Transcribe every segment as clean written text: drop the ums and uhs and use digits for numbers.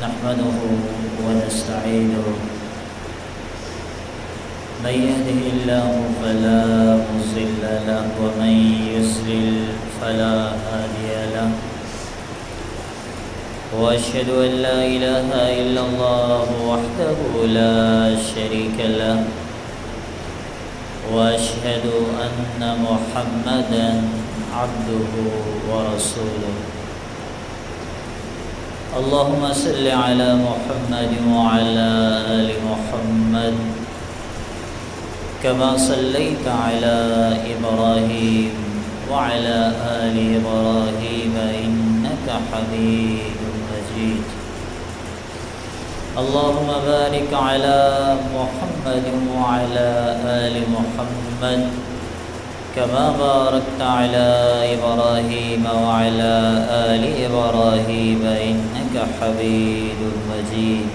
نحمده ونستعينه من يهده الله فلا مضل له ومن يضلل فلا هادي له وأشهد أن لا إله إلا الله وحده لا شريك له وأشهد أن محمدًا عبده ورسوله اللهم صل على محمد وعلى آل محمد كما صليت على إبراهيم وعلى آل إبراهيم إنك حميد مجيد اللهم بارك على محمد وعلى آل محمد كما باركت على إبراهيم وعلى آل إبراهيم إنك حميد مجيد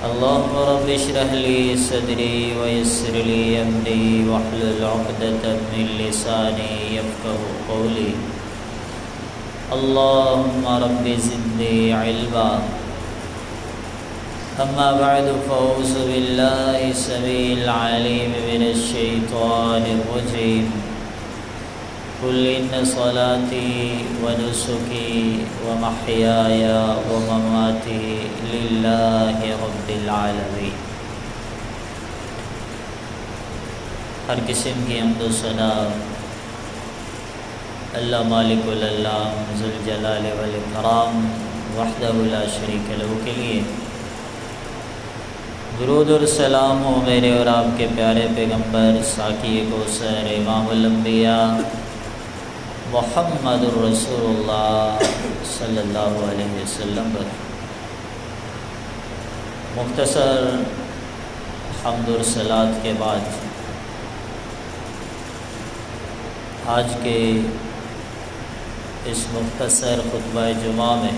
اللهم رب اشرح لي صدري ويسر لي أمري واحلل عقدة من لساني يفقهوا قولي اللهم رب زدني علما أما بعد فأعوذ بالله السميع العليم من الشيطان الرجيم قل إن صلاتي ونسكي ومحياي ومماتي لله رب العالمين۔ ہر قسم کی حمد و ثنا اللہ مالک الالام ذوالجلال والاکرام وحدہ لا شریک لہ کے لیے درود اور سلام ہو میرے اور آپ کے پیارے پیغمبر ساقی کوثر امام الانبیاء محمد الرسول اللہ صلی اللہ علیہ وسلم پر۔ مختصر حمد و صلوات کے بعد آج کے اس مختصر خطبہ جمعہ میں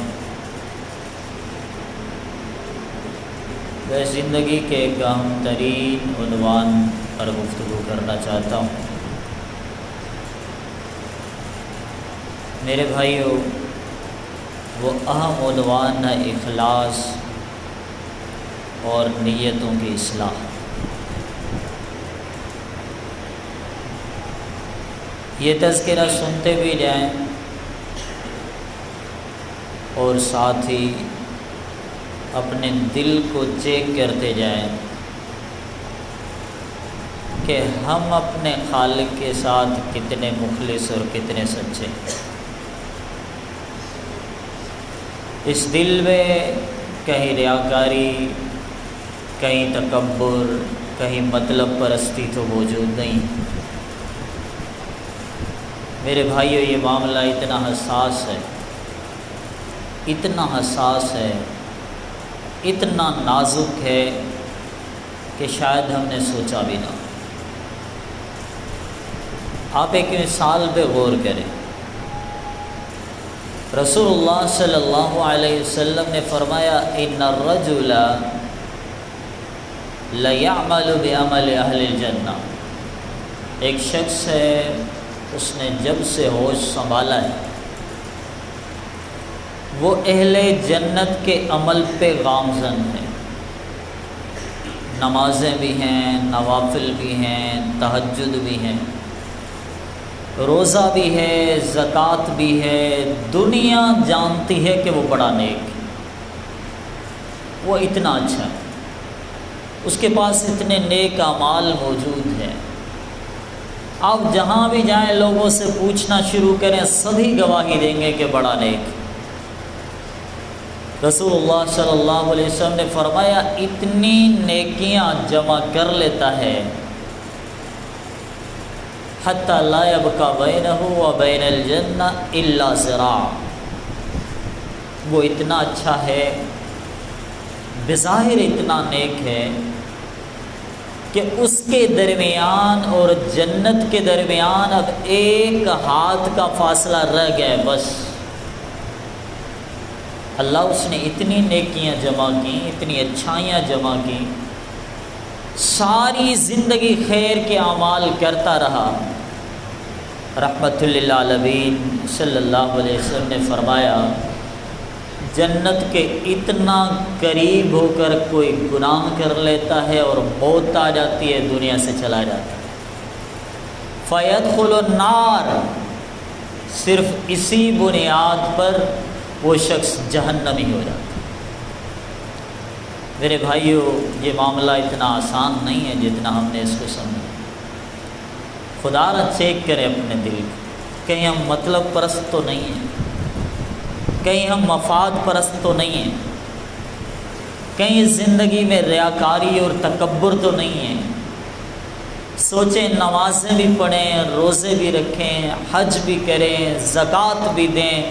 میں زندگی کے ایک اہم ترین عنوان پر گفتگو کرنا چاہتا ہوں۔ میرے بھائیو، وہ اہم عنوان ہے اخلاص اور نیتوں کی اصلاح۔ یہ تذکرہ سنتے بھی جائیں اور ساتھ ہی اپنے دل کو چیک کرتے جائیں کہ ہم اپنے خالق کے ساتھ کتنے مخلص اور کتنے سچے۔ اس دل میں کہیں ریاکاری، کہیں تکبر، کہیں مطلب پرستی تو موجود نہیں۔ میرے بھائیو، یہ معاملہ اتنا حساس ہے، اتنا حساس ہے، اتنا نازک ہے کہ شاید ہم نے سوچا بھی نہ۔ آپ ایک مثال پہ غور کریں۔ رسول اللہ صلی اللہ علیہ وسلم نے فرمایا ان الرجل لیعمل بعمل اہل الجنہ۔ ایک شخص ہے، اس نے جب سے ہوش سنبھالا ہے وہ اہل جنت کے عمل پہ گامزن ہے۔ نمازیں بھی ہیں، نوافل بھی ہیں، تہجد بھی ہیں، روزہ بھی ہے، زکوٰۃ بھی ہے۔ دنیا جانتی ہے کہ وہ بڑا نیک ہے، وہ اتنا اچھا ہے، اس کے پاس اتنے نیک اعمال موجود ہیں۔ آپ جہاں بھی جائیں لوگوں سے پوچھنا شروع کریں، سبھی گواہی دیں گے کہ بڑا نیک۔ رسول اللہ صلی اللہ علیہ وسلم نے فرمایا اتنی نیکیاں جمع کر لیتا ہے حتی لا یبقی بینہ و بین الجنہ الا ذراع۔ وہ اتنا اچھا ہے، بظاہر اتنا نیک ہے کہ اس کے درمیان اور جنت کے درمیان اب ایک ہاتھ کا فاصلہ رہ گیا ہے بس۔ اللہ اس نے اتنی نیکیاں جمع کی، اتنی اچھائیاں جمع کی، ساری زندگی خیر کے اعمال کرتا رہا۔ رحمت للعالمین صلی اللہ علیہ وسلم نے فرمایا جنت کے اتنا قریب ہو کر کوئی گناہ کر لیتا ہے اور موت آ جاتی ہے، دنیا سے چلا جاتا ہے، فَيَدْخُلُ النَّارَ، صرف اسی بنیاد پر وہ شخص جہنمی ہو جاتا ہے۔ میرے بھائیوں، یہ معاملہ اتنا آسان نہیں ہے جتنا ہم نے اس کو سمجھا۔ خدا را چیک کریں اپنے دل کو، کہیں ہم مطلب پرست تو نہیں ہیں، کہیں ہم مفاد پرست تو نہیں ہیں، کہیں زندگی میں ریاکاری اور تکبر تو نہیں ہیں۔ سوچیں، نمازیں بھی پڑھیں، روزے بھی رکھیں، حج بھی کریں، زکوٰۃ بھی دیں،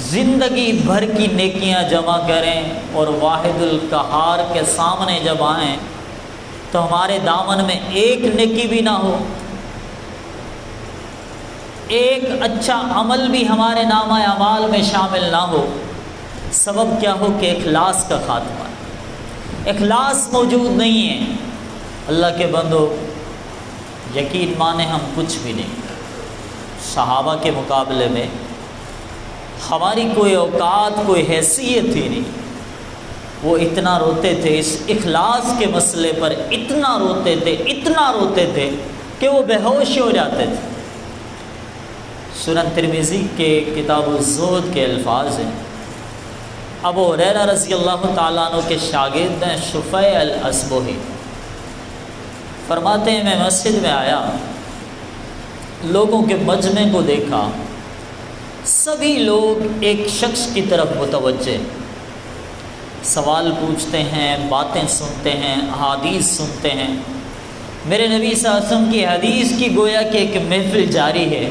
زندگی بھر کی نیکیاں جمع کریں، اور واحد القہار کے سامنے جب آئیں تو ہمارے دامن میں ایک نیکی بھی نہ ہو، ایک اچھا عمل بھی ہمارے نامہ اعمال میں شامل نہ ہو۔ سبب کیا ہو کہ اخلاص کا خاتمہ ہے، اخلاص موجود نہیں ہے۔ اللہ کے بندو، یقین مانے ہم کچھ بھی نہیں، صحابہ کے مقابلے میں ہماری کوئی اوقات، کوئی حیثیت ہی نہیں۔ وہ اتنا روتے تھے اس اخلاص کے مسئلے پر، اتنا روتے تھے، اتنا روتے تھے کہ وہ بے ہوش ہو جاتے تھے۔ سنن ترمذی کے کتاب الزہد کے الفاظ ہیں، ابو ہریرہ رضی اللہ تعالیٰ عنہ کے شاگرد ہیں شفیع الاسبہی، فرماتے ہیں میں مسجد میں آیا، لوگوں کے مجمع کو دیکھا، سبھی لوگ ایک شخص کی طرف متوجہ، سوال پوچھتے ہیں، باتیں سنتے ہیں، احادیث سنتے ہیں۔ میرے نبی صلی اللہ علیہ وسلم کی حدیث کی گویا کہ ایک محفل جاری ہے۔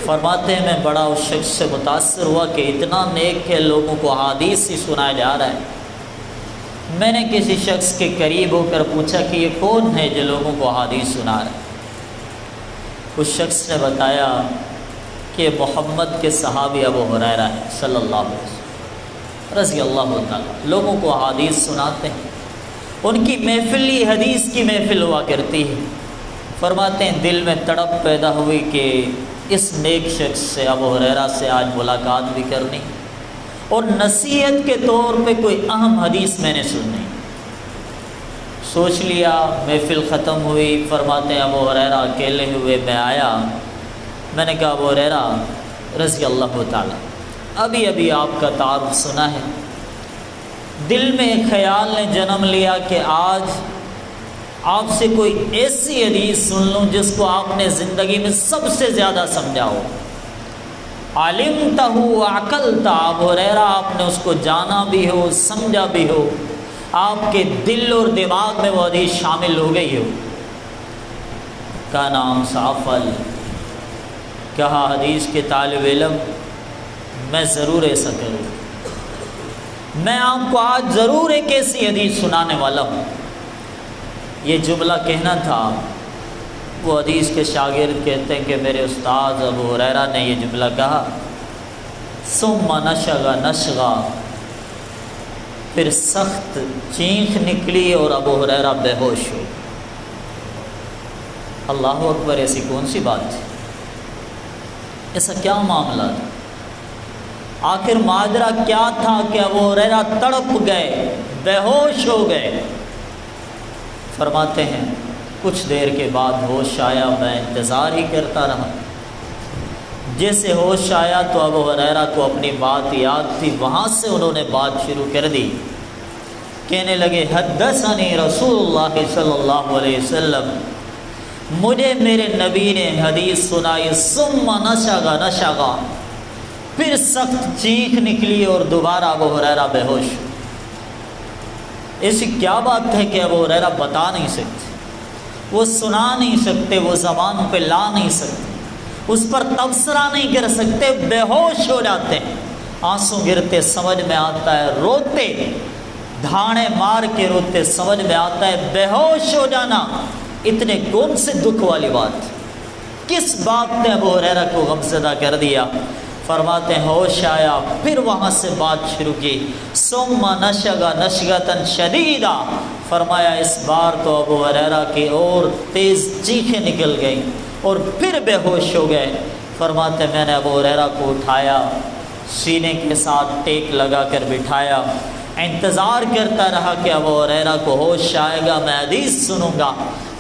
فرماتے ہیں میں بڑا اس شخص سے متاثر ہوا کہ اتنا نیک ہے، لوگوں کو احادیث ہی سنایا جا رہا ہے۔ میں نے کسی شخص کے قریب ہو کر پوچھا کہ یہ کون ہے جو لوگوں کو احادیث سنا رہا ہے؟ اس شخص نے بتایا کہ محمد کے صحابی ابو ہریرہ ہے صلی اللہ علیہ وسلم رضی اللہ تعالیٰ، لوگوں کو احادیث سناتے ہیں، ان کی محفل ہی حدیث کی محفل ہوا کرتی ہے۔ فرماتے ہیں دل میں تڑپ پیدا ہوئی کہ اس نیک شخص سے، ابو ہریرہ سے آج ملاقات بھی کرنی، اور نصیحت کے طور پہ کوئی اہم حدیث میں نے سننی۔ سوچ لیا، محفل ختم ہوئی۔ فرماتے ہیں ابو ہریرہ اکیلے ہوئے، میں آیا، میں نے کہا ابو ہریرہ رضی اللہ تعالیٰ، ابھی ابھی آپ کا تعارف سنا ہے، دل میں ایک خیال نے جنم لیا کہ آج آپ سے کوئی ایسی حدیث سن لوں جس کو آپ نے زندگی میں سب سے زیادہ سمجھا ہو۔ علمتہ وعقلتہ، ابو ہریرہ آپ نے اس کو جانا بھی ہو، سمجھا بھی ہو، آپ کے دل اور دماغ میں وہ حدیث شامل ہو گئی ہو۔ کا نام سافل، کہا حدیث کے طالب علم، میں ضرور ایسا کروں، میں آپ کو آج ضرور ایک ایسی حدیث سنانے والا ہوں۔ یہ جملہ کہنا تھا، وہ حدیث کے شاگرد کہتے ہیں کہ میرے استاد ابو ہریرہ نے یہ جملہ کہا، ثم نشغ نشغا، پھر سخت چینخ نکلی اور ابو ہریرہ بے ہوش ہو۔ اللہ اکبر، ایسی کون سی بات تھی؟ ایسا کیا معاملہ تھا؟ آخر ماجرا کیا تھا کہ ابو ہریرہ تڑپ گئے، بے ہوش ہو گئے؟ فرماتے ہیں کچھ دیر کے بعد ہوش آیا، میں انتظار ہی کرتا رہا۔ جیسے ہوش آیا تو ابو ہریرہ کو اپنی بات یاد تھی، وہاں سے انہوں نے بات شروع کر دی، کہنے لگے حدثنی رسول اللہ صلی اللہ علیہ وسلم، مجھے میرے نبی نے حدیث سنائی، ثم نشغ نشغا، پھر سخت چینخ نکلی اور دوبارہ ابو ہریرہ بے ہوش۔ ایسی کیا بات ہے کہ ابو ہریرہ بتا نہیں سکتے، وہ سنا نہیں سکتے، وہ زبان پہ لا نہیں سکتے، اس پر تبصرہ نہیں کر سکتے، بے ہوش ہو جاتے ہیں، آنسو گرتے سمجھ میں آتا ہے، روتے دھاڑے مار کے روتے سمجھ میں آتا ہے، بے ہوش ہو جانا اتنے کون سے دکھ والی بات، کس بات نے ابو ہریرہ کو غمزدہ کر دیا؟ فرماتے ہیں ہوش آیا، پھر وہاں سے بات شروع کی، ثم نشغ نشغۃ شدیدہ، فرمایا اس بار تو ابو ہریرہ کی اور تیز چیخیں نکل گئیں اور پھر بے ہوش ہو گئے۔ فرماتے میں نے ابو ہریرہ کو اٹھایا، سینے کے ساتھ ٹیک لگا کر بٹھایا، انتظار کرتا رہا کہ ابو ہریرہ کو ہوش آئے گا، میں حدیث سنوں گا۔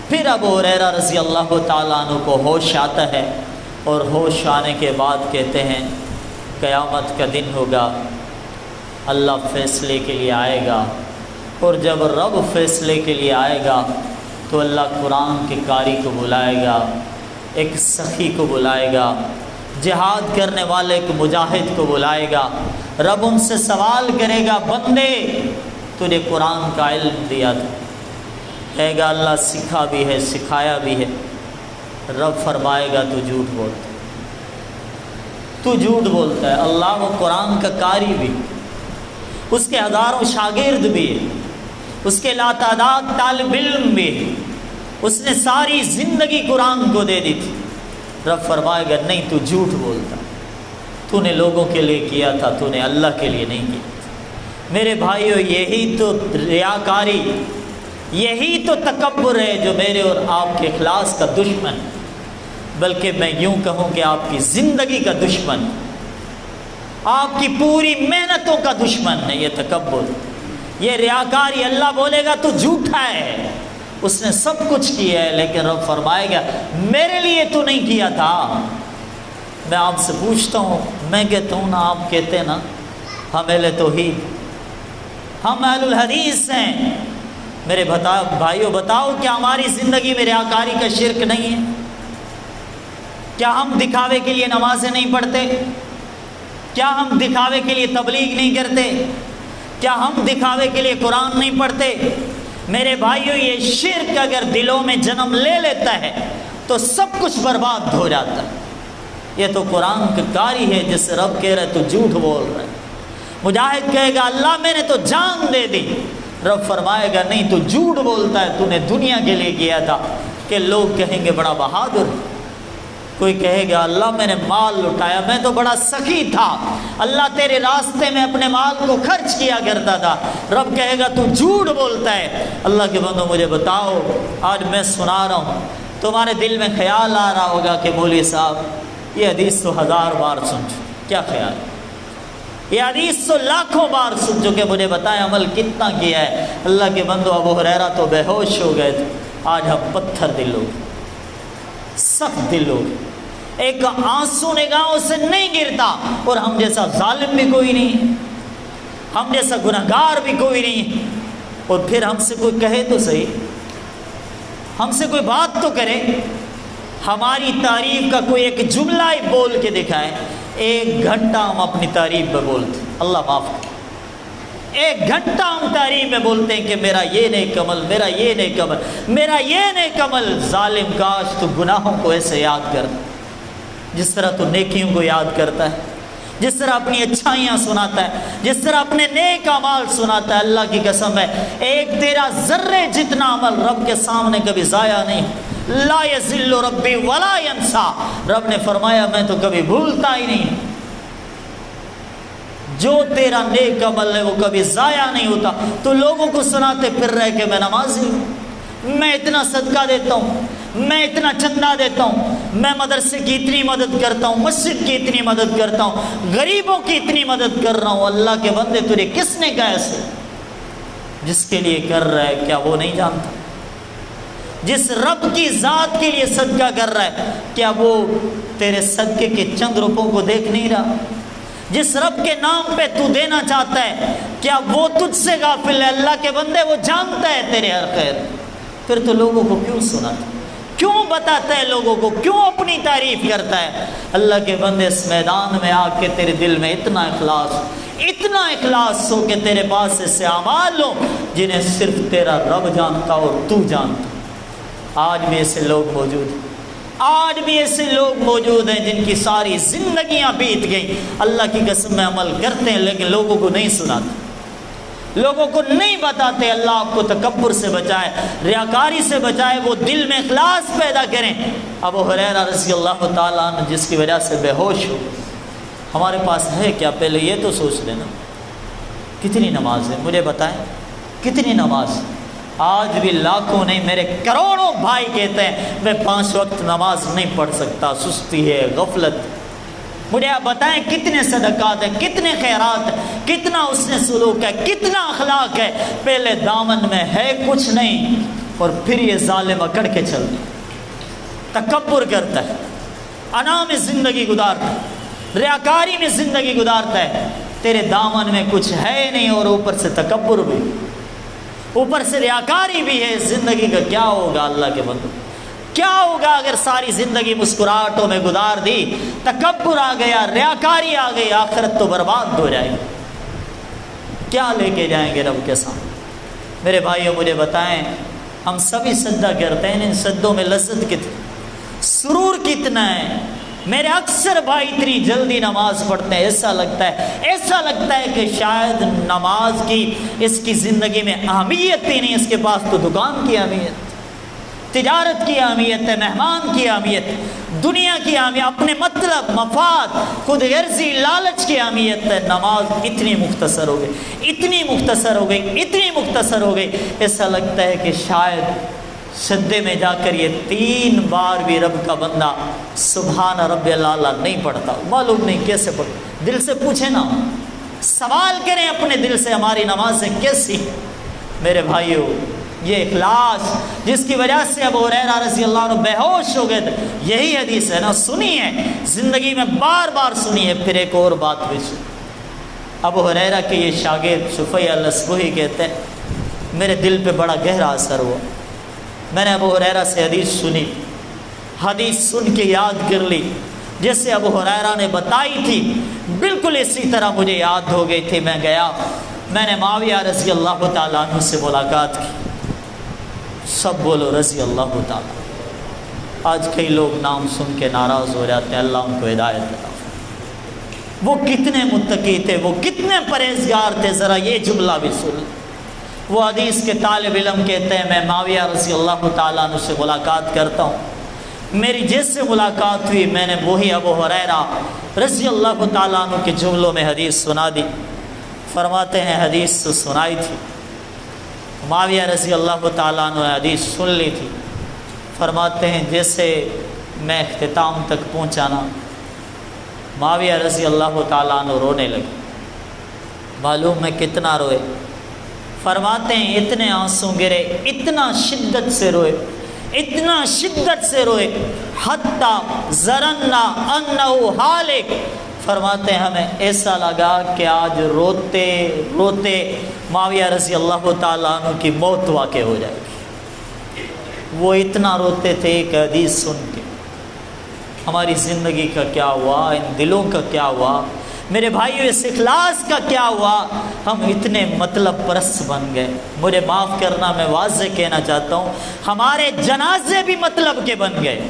پھر ابو ہریرہ رضی اللہ تعالیٰ عنہ کو ہوش آتا ہے، اور ہوش آنے کے بعد کہتے ہیں قیامت کا دن ہوگا، اللہ فیصلے کے لیے آئے گا، اور جب رب فیصلے کے لیے آئے گا تو اللہ قرآن کے قاری کو بلائے گا، ایک سخی کو بلائے گا، جہاد کرنے والے ایک مجاہد کو بلائے گا۔ رب ان سے سوال کرے گا، بندے تجھے قرآن کا علم دیا تھا؟ کہے گا اللہ سکھا بھی ہے، سکھایا بھی ہے۔ رب فرمائے گا تو جھوٹ بولتا ہے، تو جھوٹ بولتا ہے۔ اللہ وہ قرآن کا قاری بھی، اس کے ہزاروں شاگرد بھی ہے، اس کے لاتعداد طالب علم بھی ہے، اس نے ساری زندگی قرآن کو دے دی تھی۔ رب فرمائے گا نہیں، تو جھوٹ بولتا، تو نے لوگوں کے لیے کیا تھا، تو نے اللہ کے لیے نہیں کیا تھا۔ میرے بھائیو، یہی تو ریاکاری، یہی تو تکبر ہے جو میرے اور آپ کے اخلاص کا دشمن، بلکہ میں یوں کہوں کہ آپ کی زندگی کا دشمن، آپ کی پوری محنتوں کا دشمن ہے یہ تکبر، یہ ریاکاری۔ اللہ بولے گا تو جھوٹا ہے، اس نے سب کچھ کیا ہے، لیکن رب فرمائے گا میرے لیے تو نہیں کیا تھا۔ میں آپ سے پوچھتا ہوں، میں کہتا ہوں نا، آپ کہتے ہیں نا ہم اہل توحید، ہم اہل الحدیث ہیں، میرے بھائیوں بتاؤ کیا ہماری زندگی میں ریاکاری کا شرک نہیں ہے؟ کیا ہم دکھاوے کے لیے نمازیں نہیں پڑھتے؟ کیا ہم دکھاوے کے لیے تبلیغ نہیں کرتے؟ کیا ہم دکھاوے کے لیے قرآن نہیں پڑھتے؟ میرے بھائیوں، یہ شرک اگر دلوں میں جنم لے لیتا ہے تو سب کچھ برباد ہو جاتا ہے۔ یہ تو قرآن کا قاری ہے جس سے رب کہہ رہا ہے تو جھوٹ بول رہا ہے۔ مجاہد کہے گا اللہ میں نے تو جان دے دی، رب فرمائے گا نہیں، تو جھوٹ بولتا ہے، تو نے دنیا کے لیے کیا تھا کہ لوگ کہیں گے بڑا بہادر۔ کوئی کہے گا اللہ میں نے مال لٹایا، میں تو بڑا سخی تھا، اللہ تیرے راستے میں اپنے مال کو خرچ کیا کرتا تھا، رب کہے گا تو جھوٹ بولتا ہے۔ اللہ کے بندوں مجھے بتاؤ، آج میں سنا رہا ہوں، تمہارے دل میں خیال آ رہا ہوگا کہ مولوی صاحب یہ حدیث تو 1000 بار سن چکے، کیا خیال ہے؟ یہ حدیث تو لاکھوں بار سن چکے، مجھے بتائیں عمل کتنا کیا ہے؟ اللہ کے بندوں، ابو ہریرہ تو بے ہوش ہو گئے تھے، آج ہم پتھر دل ہو گئے، سخت دل ہو گئے، ایک آنسو نگاہوں سے نہیں گرتا، اور ہم جیسا ظالم بھی کوئی نہیں ہے، ہم جیسا گنہگار بھی کوئی نہیں ہے۔ اور پھر ہم سے کوئی کہے تو صحیح، ہم سے کوئی بات تو کرے، ہماری تعریف کا کوئی ایک جملہ ہی بول کے دکھائے۔ 1 گھنٹہ ہم اپنی تعریف میں بولتے، اللہ معاف کرے، 1 گھنٹہ ہم تعریف میں بولتے ہیں کہ میرا یہ نیک عمل، میرا یہ نیک عمل، میرا یہ نیک عمل۔ ظالم، کاش تو گناہوں کو ایسے یاد کر جس طرح تو نیکیوں کو یاد کرتا ہے، جس طرح اپنی اچھائیاں سناتا ہے، جس طرح اپنے نیک اعمال سناتا ہے۔ اللہ کی قسم ہے، ایک تیرا ذرے جتنا عمل رب کے سامنے کبھی ضائع نہیں۔ لا یضل ربی ولا ینسا، رب نے فرمایا میں تو کبھی بھولتا ہی نہیں، جو تیرا نیک عمل ہے وہ کبھی ضائع نہیں ہوتا۔ تو لوگوں کو سناتے پھر رہے کہ میں نمازی ہوں، میں اتنا صدقہ دیتا ہوں، میں اتنا چندہ دیتا ہوں، میں مدرسے کی اتنی مدد کرتا ہوں، مسجد کی اتنی مدد کرتا ہوں، غریبوں کی اتنی مدد کر رہا ہوں۔ اللہ کے بندے، تجھے کس نے کہا ایسے؟ جس کے لیے کر رہا ہے کیا وہ نہیں جانتا؟ جس رب کی ذات کے لیے صدقہ کر رہا ہے کیا وہ تیرے صدقے کے چند روپوں کو دیکھ نہیں رہا؟ جس رب کے نام پہ تو دینا چاہتا ہے کیا وہ تجھ سے غافل ہے؟ اللہ کے بندے، وہ جانتا ہے تیرے ہر خیر۔ پھر تو لوگوں کو کیوں سناتا، کیوں بتاتا ہے لوگوں کو، کیوں اپنی تعریف کرتا ہے؟ اللہ کے بندے، اس میدان میں آ کے تیرے دل میں اتنا اخلاص ہو کہ تیرے پاس ایسے اعمال ہو جنہیں صرف تیرا رب جانتا اور تو جانتا۔ آج بھی ایسے لوگ موجود ہیں، آج بھی ایسے لوگ موجود ہیں جن کی ساری زندگیاں بیت گئیں، اللہ کی قسم میں عمل کرتے ہیں لیکن لوگوں کو نہیں سناتے، لوگوں کو نہیں بتاتے۔ اللہ آپ کو تکبر سے بچائے، ریاکاری سے بچائے، وہ دل میں اخلاص پیدا کریں۔ ابو ہریرہ رضی اللہ تعالیٰ عنہ جس کی وجہ سے بے ہوش ہو، ہمارے پاس ہے کیا؟ پہلے یہ تو سوچ لینا، کتنی نماز ہے؟ مجھے بتائیں کتنی نماز؟ آج بھی لاکھوں نہیں، میرے کروڑوں بھائی کہتے ہیں میں 5 وقت نماز نہیں پڑھ سکتا، سستی ہے، غفلت۔ مجھے آپ بتائیں کتنے صدقات ہیں، کتنے خیرات ہیں، کتنا اس نے سلوک ہے، کتنا اخلاق ہے، پہلے دامن میں ہے کچھ نہیں اور پھر یہ ظالم اکڑ کے چلتا ہے، تکبر کرتا ہے، انا میں زندگی گزارتا ہے، ریاکاری میں زندگی گزارتا ہے، تیرے دامن میں کچھ ہے نہیں اور اوپر سے تکبر بھی، اوپر سے ریاکاری بھی ہے، زندگی کا کیا ہوگا اللہ کے بندو؟ کیا ہوگا اگر ساری زندگی مسکراہٹوں میں گزار دی، تکبر آ گیا، ریاکاری آ گئی، آخرت تو برباد ہو جائے گی، کیا لے کے جائیں گے رب کے سامنے؟ میرے بھائیوں مجھے بتائیں، ہم سبھی سجدہ کرتے ہیں، ان سجدوں میں لذت کتنی، سرور کتنا ہے؟ میرے اکثر بھائی اتنی جلدی نماز پڑھتے ہیں، ایسا لگتا ہے کہ شاید نماز کی اس کی زندگی میں اہمیت ہی نہیں، اس کے پاس تو دکان کی اہمیت، تجارت کی اہمیت ہے، مہمان کی اہمیت، دنیا کی اہمیت، اپنے مطلب، مفاد، خود غرضی، لالچ کی اہمیت ہے۔ نماز اتنی مختصر ہو گئی، ایسا لگتا ہے کہ شاید سجدے میں جا کر یہ 3 بار بھی رب کا بندہ سبحان رب الاعلی نہیں پڑھتا، معلوم نہیں کیسے پڑھتا۔ دل سے پوچھیں نا، سوال کریں اپنے دل سے، ہماری نمازیں کیسی؟ میرے بھائیوں، یہ اخلاص جس کی وجہ سے ابو ہریرہ رضی اللہ عنہ بے ہوش ہو گئے تھے، یہی حدیث ہے نا، سنی ہے زندگی میں، بار بار سنی ہے۔ پھر ایک اور بات بھی سنی، ابو ہریرہ کے یہ شاگرد شفیع الاصبہی کہتے ہیں میرے دل پہ بڑا گہرا اثر ہوا، میں نے ابو ہریرہ سے حدیث سنی، حدیث سن کے یاد کر لی، جیسے ابو ہریرہ نے بتائی تھی بالکل اسی طرح مجھے یاد ہو گئی تھی۔ میں گیا، میں نے معاویہ رضی اللہ تعالیٰ عنہ سے ملاقات کی، سب بولو رضی اللہ تعالیٰ۔ آج کئی لوگ نام سن کے ناراض ہو جاتے ہیں، اللہ ان کو ہدایت عطا فرمائے۔ وہ کتنے متقی تھے، وہ کتنے پرہیزگار تھے، ذرا یہ جملہ بھی سن۔ وہ حدیث کے طالب علم کہتے ہیں میں معاویہ رضی اللہ تعالیٰ عنہ سے ملاقات کرتا ہوں، میری جس سے ملاقات ہوئی میں نے وہی ابو ہریرہ رضی اللہ تعالیٰ عنہ کے جملوں میں حدیث سنا دی۔ فرماتے ہیں حدیث تو سنائی تھی، معاویہ رضی اللہ تعالیٰ عنہ نے حدیث سن لی تھی۔ فرماتے ہیں جیسے میں اختتام تک پہنچانا، معاویہ رضی اللہ تعالیٰ عنہ رونے لگے، معلوم میں کتنا روئے؟ فرماتے ہیں اتنے آنسو گرے، اتنا شدت سے روئے، حتی ظننا انہ ہالک، فرماتے ہیں ہمیں ایسا لگا کہ آج روتے روتے معاویہ رضی اللہ تعالیٰ عنہ کی موت واقع ہو جائے گی۔ وہ اتنا روتے تھے ایک حدیث سن کے۔ ہماری زندگی کا کیا ہوا؟ ان دلوں کا کیا ہوا؟ میرے بھائیو اس اخلاص کا کیا ہوا؟ ہم اتنے مطلب پرست بن گئے۔ مجھے معاف کرنا، میں واضح کہنا چاہتا ہوں، ہمارے جنازے بھی مطلب کے بن گئے۔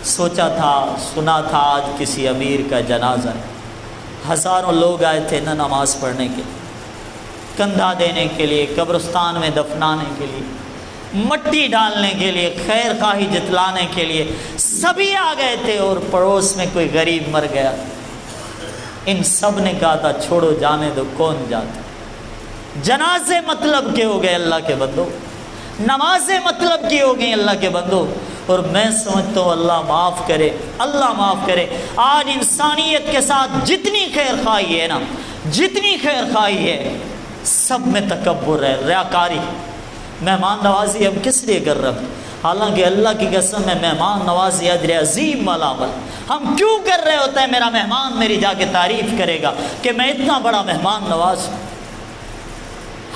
سوچا تھا، سنا تھا آج کسی امیر کا جنازہ ہے، ہزاروں لوگ آئے تھے نہ نماز پڑھنے کے لیے، کندھا دینے کے لیے، قبرستان میں دفنانے کے لیے، مٹی ڈالنے کے لیے، خیر خواہی جتلانے کے لیے، سبھی آ گئے تھے، اور پڑوس میں کوئی غریب مر گیا، ان سب نے کہا تھا چھوڑو جانے دو، کون جاتا؟ جنازے مطلب کے ہو گئے اللہ کے بندو، نمازیں مطلب کی ہو گئی اللہ کے بندو۔ اور میں سمجھتا ہوں اللہ معاف کرے، اللہ معاف کرے، آج انسانیت کے ساتھ جتنی خیر خواہی ہے نا، جتنی خیر خواہی ہے، سب میں تکبر ہے، ریاکاری۔ مہمان نوازی ہم کس لیے کر رہے ہیں؟ حالانکہ اللہ کی قسم ہے مہمان نوازی اجر عظیم والا عمل، ہم کیوں کر رہے ہوتے ہیں؟ میرا مہمان میری جا کے تعریف کرے گا کہ میں اتنا بڑا مہمان نواز ہوں،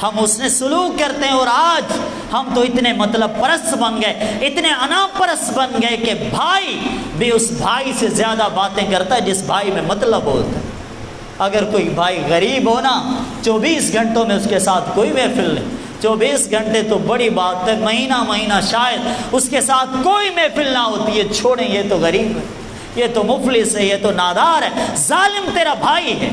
ہم اس نے سلوک کرتے ہیں۔ اور آج ہم تو اتنے مطلب پرست بن گئے، اتنے انا پرست بن گئے کہ بھائی بھی اس بھائی سے زیادہ باتیں کرتا ہے جس بھائی میں مطلب ہوتا ہے۔ اگر کوئی بھائی غریب ہو نا، 24 گھنٹوں میں اس کے ساتھ کوئی محفل نہیں، 24 گھنٹے تو بڑی بات ہے، مہینہ شاید اس کے ساتھ کوئی محفل نہ ہوتی ہے، چھوڑیں یہ تو غریب ہے، یہ تو مفلس ہے، یہ تو نادار ہے، ظالم تیرا بھائی ہے۔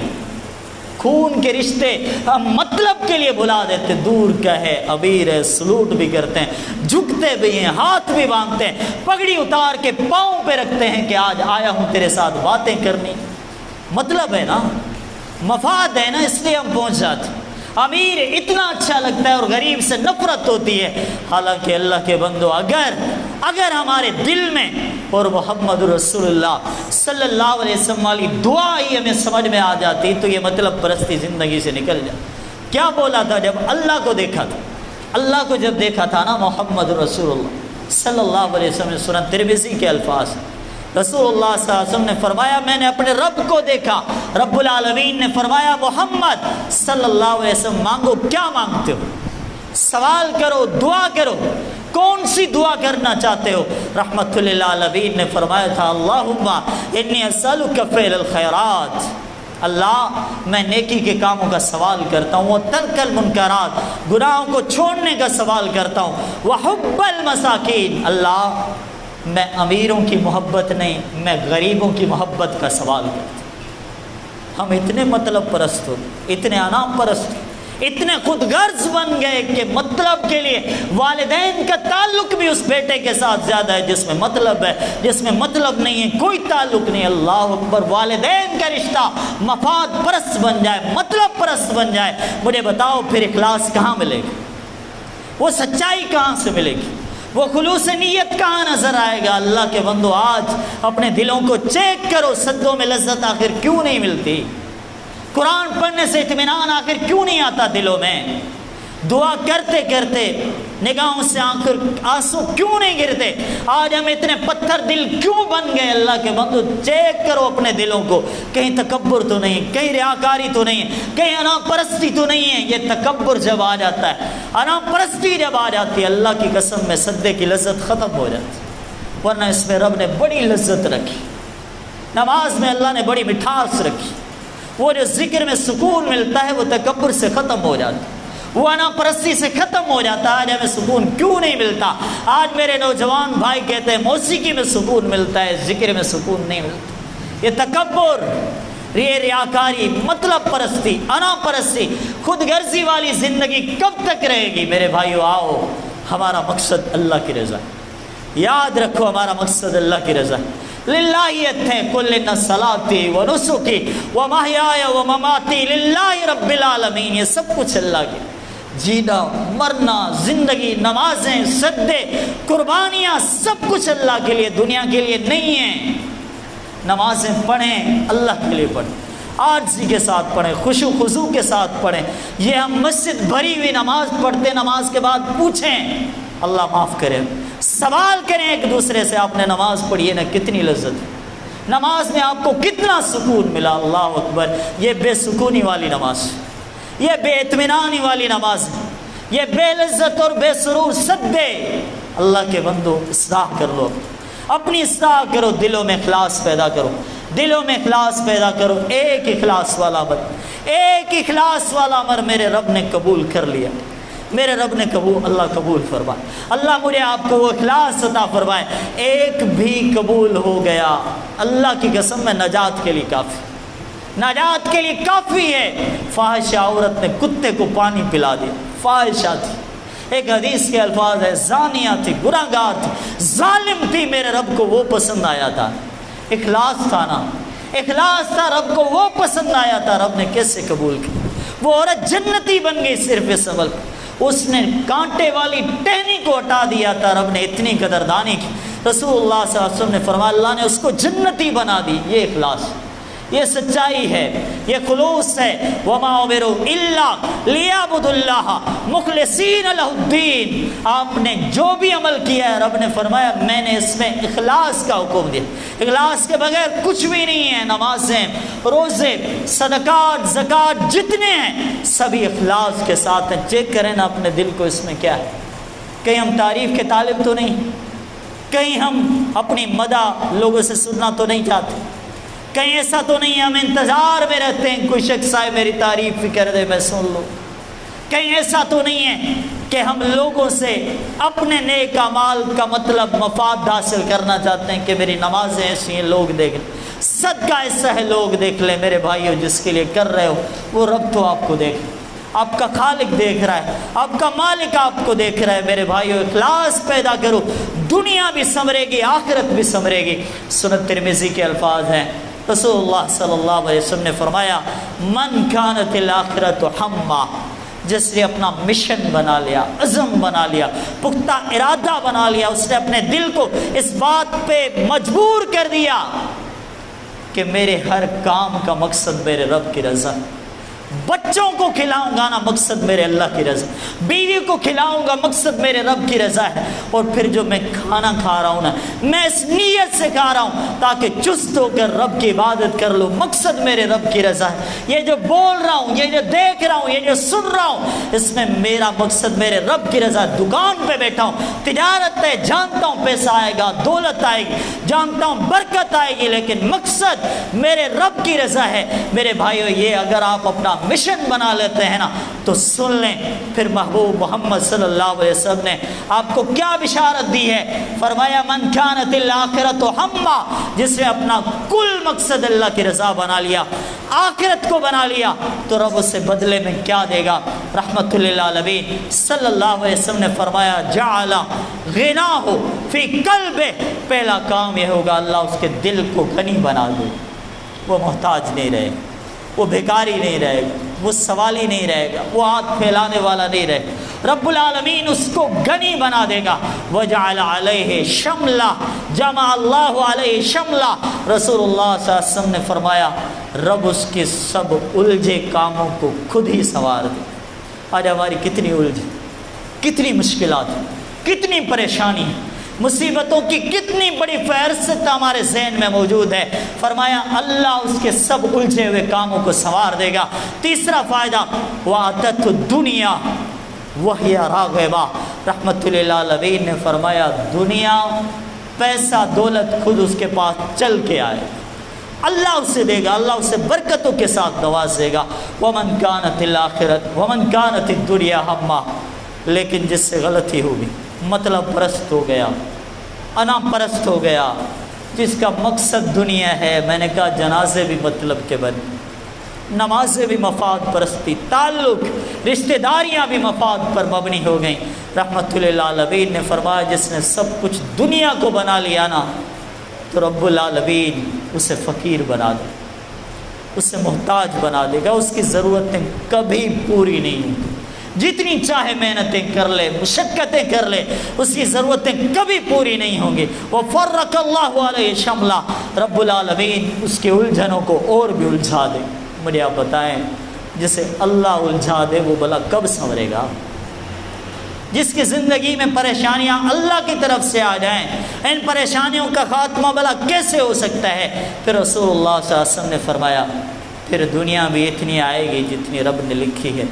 خون کے رشتے ہم مطلب کے لیے بلا دیتے، دور کا ہے، امیر ہے، سلوٹ بھی کرتے ہیں، جھکتے بھی ہیں، ہاتھ بھی باندھتے ہیں، پگڑی اتار کے پاؤں پہ رکھتے ہیں کہ آج آیا ہوں تیرے ساتھ باتیں کرنی۔ مطلب ہے نا، مفاد ہے نا، اس لیے ہم پہنچ جاتے ہیں۔ امیر اتنا اچھا لگتا ہے اور غریب سے نفرت ہوتی ہے۔ حالانکہ اللہ کے بندو، اگر ہمارے دل میں اور محمد رسول اللہ صلی اللہ علیہ وسلم والی دعا ہی ہمیں سمجھ میں آ جاتی تو یہ مطلب پرستی زندگی سے نکل جائے۔ کیا بولا تھا جب اللہ کو دیکھا تھا، اللہ کو جب دیکھا تھا نا محمد رسول اللہ صلی اللہ علیہ وسلم نے، سنن ترمذی کے الفاظ، رسول اللہ صلی اللہ علیہ وسلم نے فرمایا میں نے اپنے رب کو دیکھا، رب العالمین نے فرمایا محمد صلی اللہ علیہ وسلم مانگو، کیا مانگتے ہو، سوال کرو، دعا کرو، کون سی دعا کرنا چاہتے ہو؟ رحمت للعالمین نے فرمایا تھا اللہم انی اسألک فعل الخیرات، اللہ میں نیکی کے کاموں کا سوال کرتا ہوں، وترک المنکرات، گناہوں کو چھوڑنے کا سوال کرتا ہوں، وحب المساکین، اللہ میں امیروں کی محبت نہیں، میں غریبوں کی محبت کا سوال کرتا ہوں۔ ہم اتنے مطلب پرست ہو، اتنے انام پرست ہو، اتنے خود غرض بن گئے کہ مطلب کے لیے والدین کا تعلق بھی اس بیٹے کے ساتھ زیادہ ہے جس میں مطلب ہے، جس میں مطلب نہیں ہے کوئی تعلق نہیں۔ اللہ اکبر، والدین کا رشتہ مفاد پرست بن جائے، مطلب پرست بن جائے، مجھے بتاؤ پھر اخلاص کہاں ملے گا، وہ سچائی کہاں سے ملے گی، وہ خلوص نیت کہاں نظر آئے گا؟ اللہ کے بندو آج اپنے دلوں کو چیک کرو، سجدوں میں لذت آخر کیوں نہیں ملتی؟ قرآن پڑھنے سے اطمینان آخر کیوں نہیں آتا دلوں میں؟ دعا کرتے کرتے نگاہوں سے آنسو کیوں نہیں گرتے؟ آج ہم اتنے پتھر دل کیوں بن گئے؟ اللہ کے بندو چیک کرو اپنے دلوں کو، کہیں تکبر تو نہیں، کہیں ریاکاری تو نہیں ہے، کہیں انام پرستی تو نہیں ہے۔ یہ تکبر جب آ جاتا ہے، انام پرستی جب آ جاتی ہے، اللہ کی قسم میں سجدے کی لذت ختم ہو جاتی ہے، ورنہ اس میں رب نے بڑی لذت رکھی، نماز میں اللہ نے بڑی مٹھاس رکھی، وہ جو ذکر میں سکون ملتا ہے وہ تکبر سے ختم ہو جاتا ہے، وہ انا پرستی سے ختم ہو جاتا ہے۔ آج ہمیں سکون کیوں نہیں ملتا؟ آج میرے نوجوان بھائی کہتے ہیں موسیقی میں سکون ملتا ہے، ذکر میں سکون نہیں ملتا۔ یہ تکبر، یہ ریاکاری، مطلب پرستی، انا پرستی، خود غرضی والی زندگی کب تک رہے گی؟ میرے بھائیو آؤ، ہمارا مقصد اللہ کی رضا، یاد رکھو ہمارا مقصد اللہ کی رضا۔ للہ ہے کل ان صلاتی و نسکی و محیای و مماتی للہ رب العالمین، یہ سب کچھ اللہ کے، جینا مرنا، زندگی، نمازیں، سجدے، قربانیاں، سب کچھ اللہ کے لیے، دنیا کے لیے نہیں ہیں۔ نمازیں پڑھیں اللہ کے لیے پڑھیں، عاجزی کے ساتھ پڑھیں، خشوع خضوع کے ساتھ پڑھیں۔ یہ ہم مسجد بھری ہوئی نماز پڑھتے، نماز کے بعد پوچھیں اللہ معاف کرے، سوال کریں ایک دوسرے سے، آپ نے نماز پڑھی ہے نا، کتنی لذت ہے نماز میں، آپ کو کتنا سکون ملا؟ اللہ اکبر، یہ بے سکونی والی نماز، یہ بے اطمینانی والی نماز، یہ بے لذت اور بے سرور سجدے۔ اللہ کے بندو اصلاح کر لو، اپنی اصلاح کرو، دلوں میں اخلاص پیدا کرو، دلوں میں اخلاص پیدا کرو۔ ایک اخلاص والا عمل، ایک اخلاص عمل عمر میرے رب نے قبول کر لیا، میرے رب نے اللہ قبول فرمائے، اللہ مجھے آپ کو وہ اخلاص عطا فرمائے۔ ایک بھی قبول ہو گیا، اللہ کی قسم میں نجات کے لیے کافی، نجات کے لیے کافی ہے۔ فاحشہ عورت نے کتے کو پانی پلا دیا، فاحشہ تھی، ایک حدیث کے الفاظ ہے زانیہ تھی، گناہگار تھی، ظالم تھی، میرے رب کو وہ پسند آیا تھا۔ اخلاص تھا نا، اخلاص تھا، رب کو وہ پسند آیا تھا، رب نے کیسے قبول کیا؟ وہ عورت جنتی بن گئی صرف اس عمل پر، اس نے کانٹے والی ٹہنی کو ہٹا دیا تھا، رب نے اتنی قدردانی کی۔ رسول اللہ صلی اللہ علیہ وسلم نے فرمایا اللہ نے اس کو جنتی بنا دی۔ یہ اخلاص، یہ سچائی ہے، یہ خلوص ہے۔ وما امروا الا لیعبدوا اللہ مخلصین لہ الدین، آپ نے جو بھی عمل کیا ہے رب نے فرمایا میں نے اس میں اخلاص کا حکم دیا، اخلاص کے بغیر کچھ بھی نہیں ہے۔ نمازیں، روزے، صدقات، زکوٰۃ جتنے ہیں سبھی اخلاص کے ساتھ ہیں۔ چیک کریں نا اپنے دل کو، اس میں کیا ہے؟ کہیں ہم تعریف کے طالب تو نہیں، کہیں ہم اپنی مدح لوگوں سے سننا تو نہیں چاہتے، کہیں ایسا تو نہیں ہے ہم انتظار میں رہتے ہیں کوئی شخص آئے میری تعریف بھی کر دے میں سن لوں، کہیں ایسا تو نہیں ہے کہ ہم لوگوں سے اپنے نیک اعمال کا مطلب مفاد حاصل کرنا چاہتے ہیں کہ میری نمازیں ایسی ہیں لوگ دیکھ لیں، صدقہ ایسا ہے لوگ دیکھ لیں۔ میرے بھائیو جس کے لیے کر رہے ہو وہ رب تو آپ کو دیکھ، آپ کا خالق دیکھ رہا ہے، آپ کا مالک آپ کو دیکھ رہا ہے۔ میرے بھائیو اخلاص پیدا کرو، دنیا بھی سنورے گی، آخرت بھی سنورے گی۔ سنن ترمذی کے الفاظ ہیں، رسول اللہ صلی اللہ علیہ وسلم نے فرمایا من کانت الآخرۃ ہمہ، جس نے اپنا مشن بنا لیا، عزم بنا لیا، پختہ ارادہ بنا لیا، اس نے اپنے دل کو اس بات پہ مجبور کر دیا کہ میرے ہر کام کا مقصد میرے رب کی رضا، بچوں کو کھلاؤں گا نا مقصد میرے اللہ کی رضا، بیوی کو کھلاؤں گا مقصد میرے رب کی رضا ہے، اور پھر جو میں کھانا کھا رہا ہوں نا میں اس نیت سے کھا رہا ہوں تاکہ چست ہو کر رب کی عبادت کر لوں، مقصد میرے رب کی رضا ہے، یہ جو بول رہا ہوں، یہ جو دیکھ رہا ہوں، یہ جو سن رہا ہوں، اس میں میرا مقصد میرے رب کی رضا ہے۔ دکان پہ بیٹھا ہوں، تجارت ہے، جانتا ہوں پیسہ آئے گا، دولت آئے گی، جانتا ہوں برکت آئے گی، لیکن مقصد میرے رب کی رضا ہے۔ میرے بھائیو، یہ اگر آپ اپنا مشن بنا لیتے ہیں نا تو سن لیں، پھر محبوب محمد صلی اللہ علیہ وسلم نے آپ کو کیا بشارت دی ہے، فرمایا من کانت الآخرۃ ھما، جس نے اپنا کل مقصد اللہ کی رضا بنا لیا، آخرت کو بنا لیا، تو رب اسے بدلے میں کیا دے گا۔ رحمت للعالمین صلی اللہ علیہ وسلم نے فرمایا جعل غناہ فی قلبہ، پہلا کام یہ ہوگا اللہ اس کے دل کو غنی بنا دے، وہ محتاج نہیں رہے، وہ بھکاری نہیں رہے گا، وہ سوالی نہیں رہے گا، وہ ہاتھ پھیلانے والا نہیں رہے گا، رب العالمین اس کو غنی بنا دے گا۔ وجعل علیہ شملہ، جمع اللہ علیہ شملہ، رسول اللہ صلی اللہ علیہ وسلم نے فرمایا رب اس کے سب الجھے کاموں کو خود ہی سنوار دے۔ آج ہماری کتنی الجھ، کتنی مشکلات، کتنی پریشانی، مصیبتوں کی کتنی بڑی فہرست ہمارے ذہن میں موجود ہے، فرمایا اللہ اس کے سب الجھے ہوئے کاموں کو سنوار دے گا۔ تیسرا فائدہ وَأَتَتْهُ الدُّنْيَا وَهِيَ رَاغِبَةٌ، رحمت للعالمین نے فرمایا دنیا، پیسہ، دولت خود اس کے پاس چل کے آئے، اللہ اسے دے گا، اللہ اسے برکتوں کے ساتھ نواز دے گا۔ وَمَنْ كَانَتِ الْآخِرَةُ وَمَنْ كَانَتِ الدُّنْيَا هَمًّا، لیکن جس سے غلطی ہوگی، مطلب پرست ہو گیا، انا پرست ہو گیا، جس کا مقصد دنیا ہے، میں نے کہا جنازے بھی مطلب کے بنے، نمازیں بھی مفاد پرستی، تعلق، رشتہ داریاں بھی مفاد پر مبنی ہو گئیں۔ رحمت للعالمین نے فرمایا جس نے سب کچھ دنیا کو بنا لیا نا تو رب العالمین اسے فقیر بنا دے، اسے محتاج بنا دے گا، اس کی ضرورتیں کبھی پوری نہیں ہوں گی، جتنی چاہے محنتیں کر لے، مشقتیں کر لے، اس کی ضرورتیں کبھی پوری نہیں ہوں گی۔ وَفَرَّقَ اللَّهُ عَلَيْهِ شَمْلًا، رب العالمین اس کے الجھنوں کو اور بھی الجھا دے۔ مجھے آپ بتائیں جسے اللہ الجھا دے وہ بھلا کب سنورے گا؟ جس کی زندگی میں پریشانیاں اللہ کی طرف سے آ جائیں، ان پریشانیوں کا خاتمہ بھلا کیسے ہو سکتا ہے؟ پھر رسول اللہ صلی اللہ علیہ وسلم نے فرمایا پھر دنیا بھی اتنی آئے گی جتنی رب نے لکھی ہے،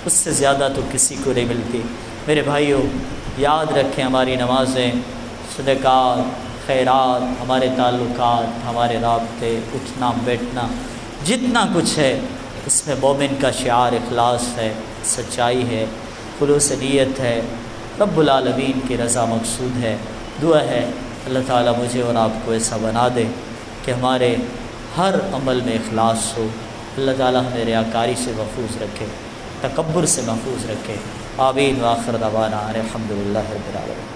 اس سے زیادہ تو کسی کو نہیں ملتی۔ میرے بھائیوں، یاد رکھیں ہماری نمازیں، صدقات، خیرات، ہمارے تعلقات، ہمارے رابطے، اٹھنا بیٹھنا، جتنا کچھ ہے اس میں مومن کا شعار اخلاص ہے، سچائی ہے، خلوص نیت ہے، رب العالمین کی رضا مقصود ہے۔ دعا ہے اللہ تعالیٰ مجھے اور آپ کو ایسا بنا دے کہ ہمارے ہر عمل میں اخلاص ہو، اللہ تعالیٰ ہمیں ریاکاری سے محفوظ رکھے، تکبر سے محفوظ رکھے۔ آمین وآخر دعوانا الحمدللہ رب العالمین۔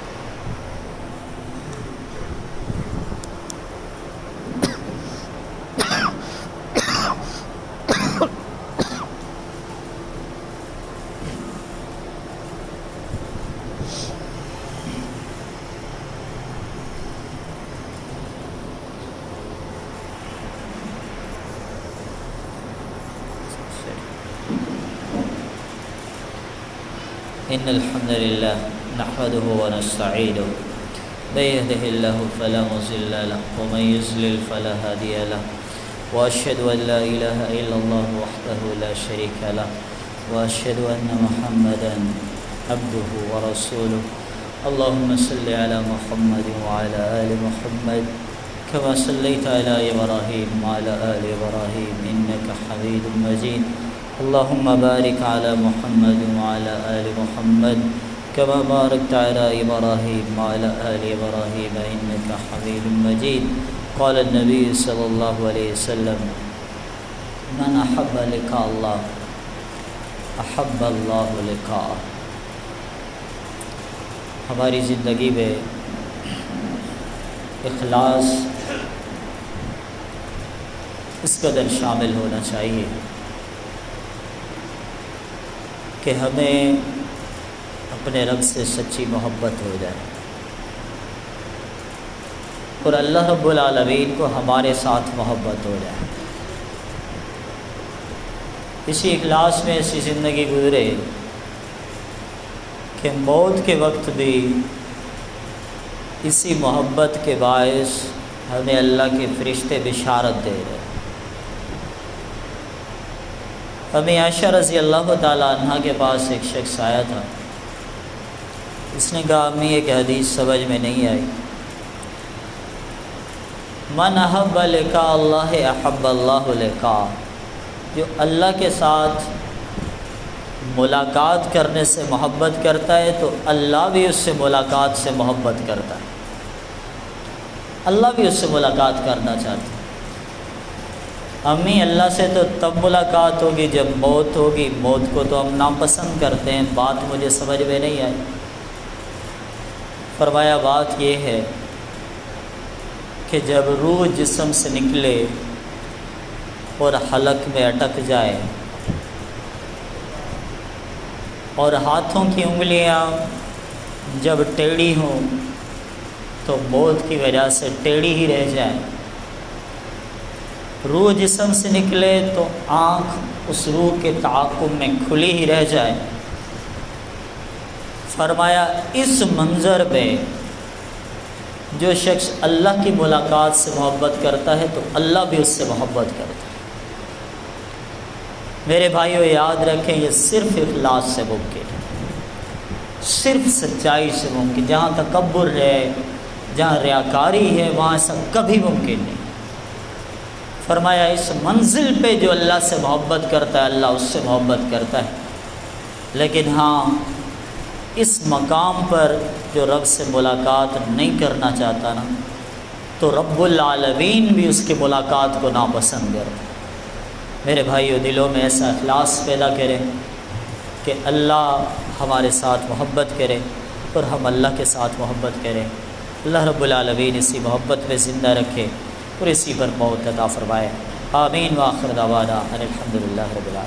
إن الحمد لله نحمده ونستعينه من يهده الله فلا مضل له ومن يضلل فلا هادي له وأشهد أن لا إله إلا الله وحده لا شريك له وأشهد أن محمدا عبده ورسوله اللهم صل على محمد وعلى آل محمد كما صليت على إبراهيم وعلى آل إبراهيم إنك حميد مجيد اللهم بارك على محمد وعلى آل محمد كما باركت على إبراهيم وعلى آل إبراهيم إنك حميد مجيد قال النبي صلى الله عليه وسلم من أحب لقاء الله أحب الله لقاءه۔ ہماری زندگی میں اخلاص اس قدر شامل ہونا چاہیے کہ ہمیں اپنے رب سے سچی محبت ہو جائے اور اللہ رب العالمین کو ہمارے ساتھ محبت ہو جائے. اسی اخلاص میں ایسی زندگی گزرے کہ موت کے وقت بھی اسی محبت کے باعث ہمیں اللہ کے فرشتے بشارت دے رہے. امی عائشہ رضی اللہ تعالیٰ عنہ کے پاس ایک شخص آیا تھا. اس نے کہا امی ایک حدیث سمجھ میں نہیں آئی. من احب لقاء اللہ احب اللہ لقاء، جو اللہ کے ساتھ ملاقات کرنے سے محبت کرتا ہے تو اللہ بھی اس سے ملاقات سے محبت کرتا ہے. اللہ بھی اس سے ملاقات کرنا چاہتا ہے. امی اللہ سے تو تب ملاقات ہوگی جب موت ہوگی. موت کو تو ہم ناپسند کرتے ہیں. بات مجھے سمجھ میں نہیں آئی. فرمایا بات یہ ہے کہ جب روح جسم سے نکلے اور حلق میں اٹک جائے اور ہاتھوں کی انگلیاں جب ٹیڑھی ہوں تو موت کی وجہ سے ٹیڑھی ہی رہ جائیں. روح جسم سے نکلے تو آنکھ اس روح کے تعاقب میں کھلی ہی رہ جائے. فرمایا اس منظر میں جو شخص اللہ کی ملاقات سے محبت کرتا ہے تو اللہ بھی اس سے محبت کرتا ہے. میرے بھائیو یاد رکھیں یہ صرف اخلاص سے ممکن ہے، صرف سچائی سے ممکن. جہاں تکبر ہے، جہاں ریاکاری ہے، وہاں ایسا کبھی ممکن نہیں. فرمایا اس منزل پہ جو اللہ سے محبت کرتا ہے اللہ اس سے محبت کرتا ہے. لیکن ہاں اس مقام پر جو رب سے ملاقات نہیں کرنا چاہتا نا تو رب العالمین بھی اس کی ملاقات کو ناپسند کرتا. میرے بھائیو دلوں میں ایسا اخلاص پیدا کریں کہ اللہ ہمارے ساتھ محبت کرے اور ہم اللہ کے ساتھ محبت کریں. اللہ رب العالمین اسی محبت میں زندہ رکھے اور اسی پر موت عطا فرمائے. آمین. وآخر دعوانا ان الحمد للہ رب العالمین.